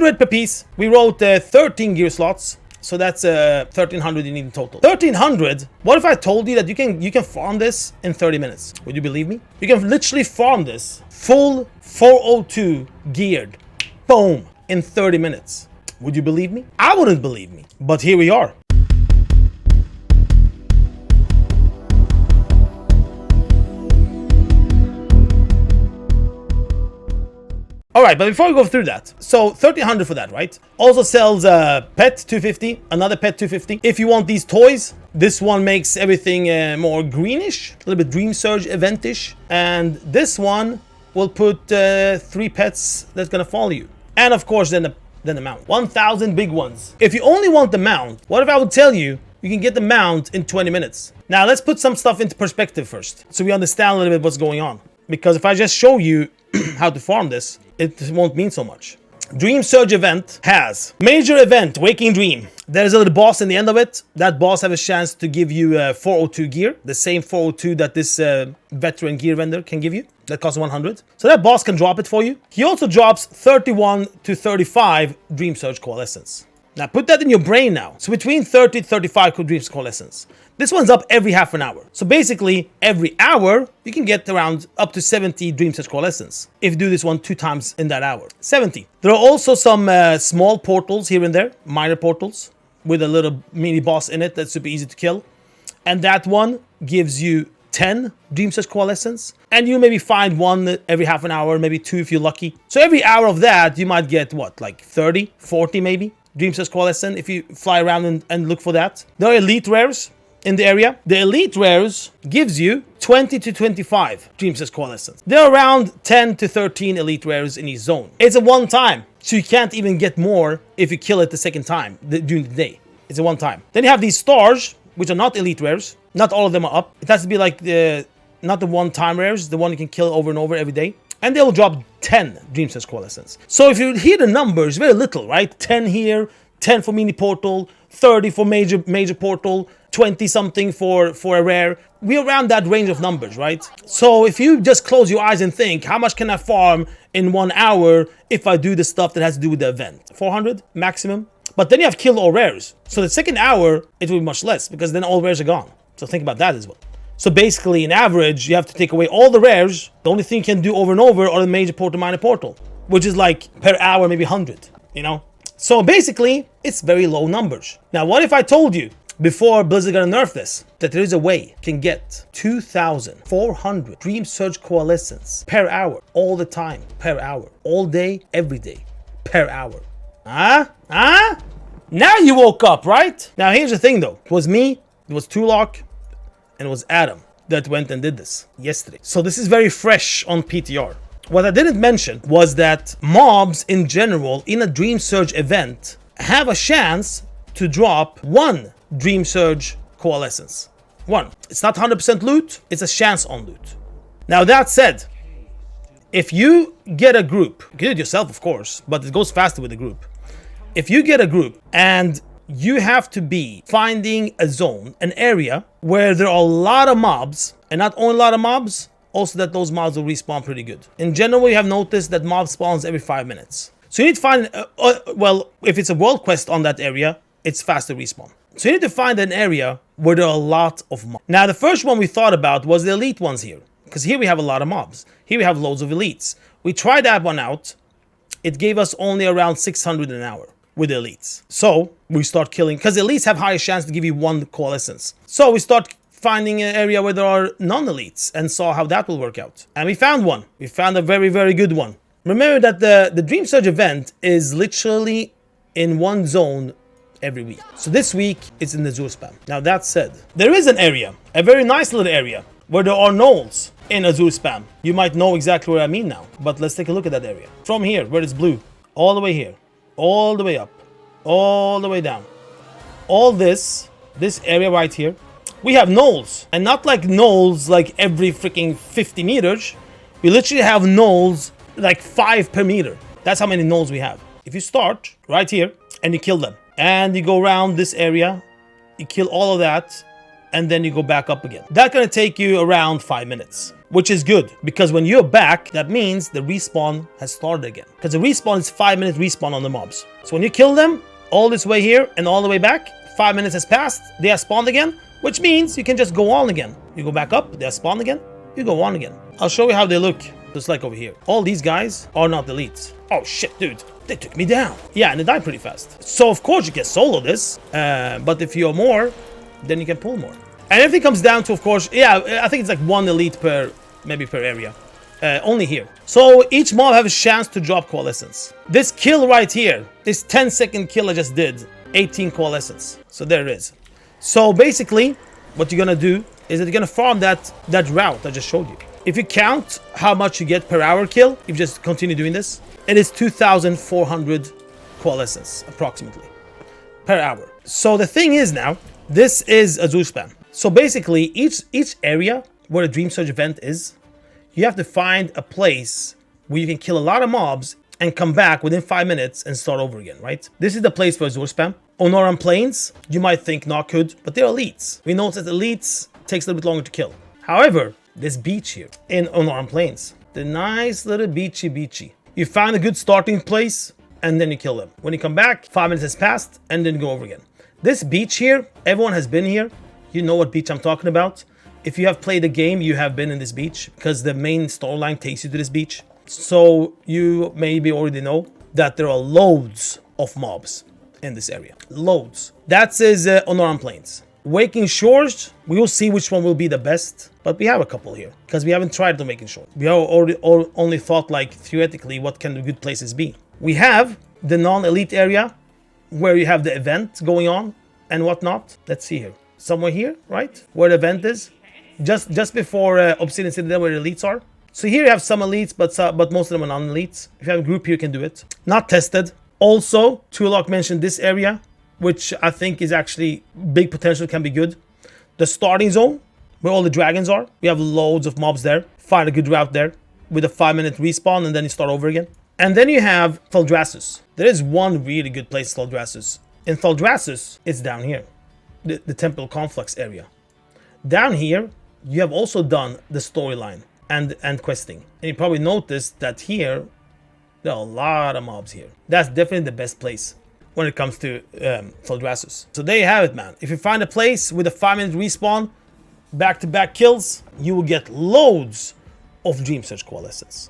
100 per piece. We wrote 13 gear slots. So that's 1300 you need in total. 1300. What if I told you that you can farm this in 30 minutes? Would you believe me? You can literally farm this full 402 geared. Boom. In 30 minutes. Would you believe me? I wouldn't believe me. But here we are. Alright, but before we go through that, so 1300 for that, right? Also sells a pet 250, another pet 250. If you want these toys, this one makes everything more greenish, a little bit Dream Surge eventish. And this one will put 3 pets that's gonna follow you. And of course, then the mount. 1000 big ones. If you only want the mount, what if I would tell you you can get the mount in 20 minutes? Now, let's put some stuff into perspective first, so we understand a little bit what's going on. Because if I just show you how to farm this, it won't mean so much. Dream Surge event has major event, Waking Dream. There's a little boss in the end of it. That boss has a chance to give you 402 gear, the same 402 that this veteran gear vendor can give you. That costs 100. So that boss can drop it for you. He also drops 31 to 35 Dream Surge Coalescence. Now put that in your brain now. So between 30 to 35 Dream Surge Coalescence. This one's up every half an hour. So basically, every hour, you can get around up to 70 Dream Surge Coalescence. If you do this one 2 times in that hour. 70. There are also some small portals here and there. Minor portals. With a little mini boss in it that's super easy to kill. And that one gives you 10 Dream Surge Coalescence. And you maybe find 1 every half an hour. Maybe 2 if you're lucky. So every hour of that, you might get what? Like 30, 40 maybe? Dream Surge Coalescence if you fly around and look for that. There are elite rares in the area. The elite rares gives you 20 to 25 Dream Surge Coalescence. There are around 10 to 13 elite rares in each zone. It's a one time, so you can't even get more if you kill it the second time during the day. It's a one time. Then you have these stars, which are not elite rares. Not all of them are up. It has to be like not the one time rares, the one you can kill over and over every day. And they'll drop 10 Dream Surge Coalescence. So if you hear the numbers, very little, right? 10 here, 10 for mini portal, 30 for major portal, 20 something for a rare. We're around that range of numbers, right? So if you just close your eyes and think, how much can I farm in 1 hour if I do the stuff that has to do with the event? 400 maximum. But then you have kill all rares. So the second hour, it will be much less because then all rares are gone. So think about that as well. So basically, in average, you have to take away all the rares. The only thing you can do over and over are the major portal, minor portal, which is like per hour, maybe 100, you know? So basically, it's very low numbers. Now, what if I told you before Blizzard gonna nerf this, that there is a way you can get 2,400 Dream Surge Coalescence per hour, all the time, per hour, all day, every day, per hour. Huh? Now you woke up, right? Now, here's the thing though. It was me, it was Toolock, and it was Adam that went and did this yesterday. So this is very fresh on PTR. What I didn't mention was that mobs in general in a Dream Surge event have a chance to drop 1 Dream Surge Coalescence. 1. It's not 100% loot, it's a chance on loot. Now that said, if you get a group, you can do it yourself of course, but it goes faster with a group. If you get a group and you have to be finding a zone, an area where there are a lot of mobs, and not only a lot of mobs, also that those mobs will respawn pretty good. In general, we have noticed that mob spawns every 5 minutes. So you need to find, well, if it's a world quest on that area, it's faster respawn. So you need to find an area where there are a lot of mobs. Now, the first one we thought about was the elite ones here, because here we have a lot of mobs. Here we have loads of elites. We tried that one out. It gave us only around 600 an hour with the elites. So we start killing, because the elites have higher chance to give you 1 coalescence. So we start finding an area where there are non-elites and saw how that will work out. And we found one. We found a very, very good one. Remember that the Dream Surge event is literally in 1 zone every week. So this week, it's in the Azure Spam. Now that said, there is an area, a very nice little area, where there are gnolls in Azure Spam. You might know exactly what I mean now, but let's take a look at that area. From here, where it's blue, all the way here, all the way up, all the way down. All this area right here, we have gnolls. And not like gnolls like every freaking 50 meters. We literally have gnolls like 5 per meter. That's how many gnolls we have. If you start right here and you kill them, and you go around this area, you kill all of that, and then you go back up again. That's gonna take you around 5 minutes, which is good, because when you're back, that means the respawn has started again. Because the respawn is 5-minute respawn on the mobs. So when you kill them, all this way here and all the way back, 5 minutes has passed, they are spawned again, which means you can just go on again. You go back up, they are spawned again, you go on again. I'll show you how they look, just like over here. All these guys are not elites. Oh shit, dude. They took me down. Yeah, and they die pretty fast. So of course you can solo this, but if you're more, then you can pull more. And everything comes down to, of course, yeah, I think it's like 1 elite per, maybe per area. Only here. So each mob have a chance to drop coalescence. This kill right here, this 10-second kill I just did, 18 coalescence. So there it is. So basically, what you're gonna do is that you're gonna farm that route I just showed you. If you count how much you get per hour kill, if you just continue doing this, it is 2,400 coalescence, approximately, per hour. So the thing is now, this is a zoo span. So basically, each area where the Dream Surge event is, you have to find a place where you can kill a lot of mobs and come back within 5 minutes and start over again, right? This is the place for Azure spam. Onoran Plains, you might think not good, but they're elites. We know that elites takes a little bit longer to kill. However, this beach here in Onoran Plains, the nice little beachy. You find a good starting place and then you kill them. When you come back, 5 minutes has passed and then go over again. This beach here, everyone has been here. You know what beach I'm talking about. If you have played the game, you have been in this beach because the main storyline takes you to this beach. So you maybe already know that there are loads of mobs in this area. Loads. That is Onoran Plains. Waking Shores, we will see which one will be the best, but we have a couple here because we haven't tried the Waking Shores. We have already only thought, like, theoretically, what can the good places be. We have the non-elite area where you have the event going on and whatnot. Let's see here. Somewhere here, right? Where the event is. Just before Obsidian Citadel, where the elites are. So here you have some elites, but most of them are non-elites. If you have a group here, you can do it. Not tested. Also, Toolock mentioned this area, which I think is actually big potential, can be good. The starting zone, where all the dragons are. We have loads of mobs there. Find a good route there with a 5-minute respawn, and then you start over again. And then you have Thaldraszus. There is one really good place, Thaldraszus. In Thaldraszus, it's down here. The Temple Conflux area. Down here, you have also done the storyline and questing. And you probably noticed that here, there are a lot of mobs here. That's definitely the best place when it comes to Thaldraszus. So there you have it, man. If you find a place with a 5-minute respawn, back-to-back kills, you will get loads of Dream Surge coalescence.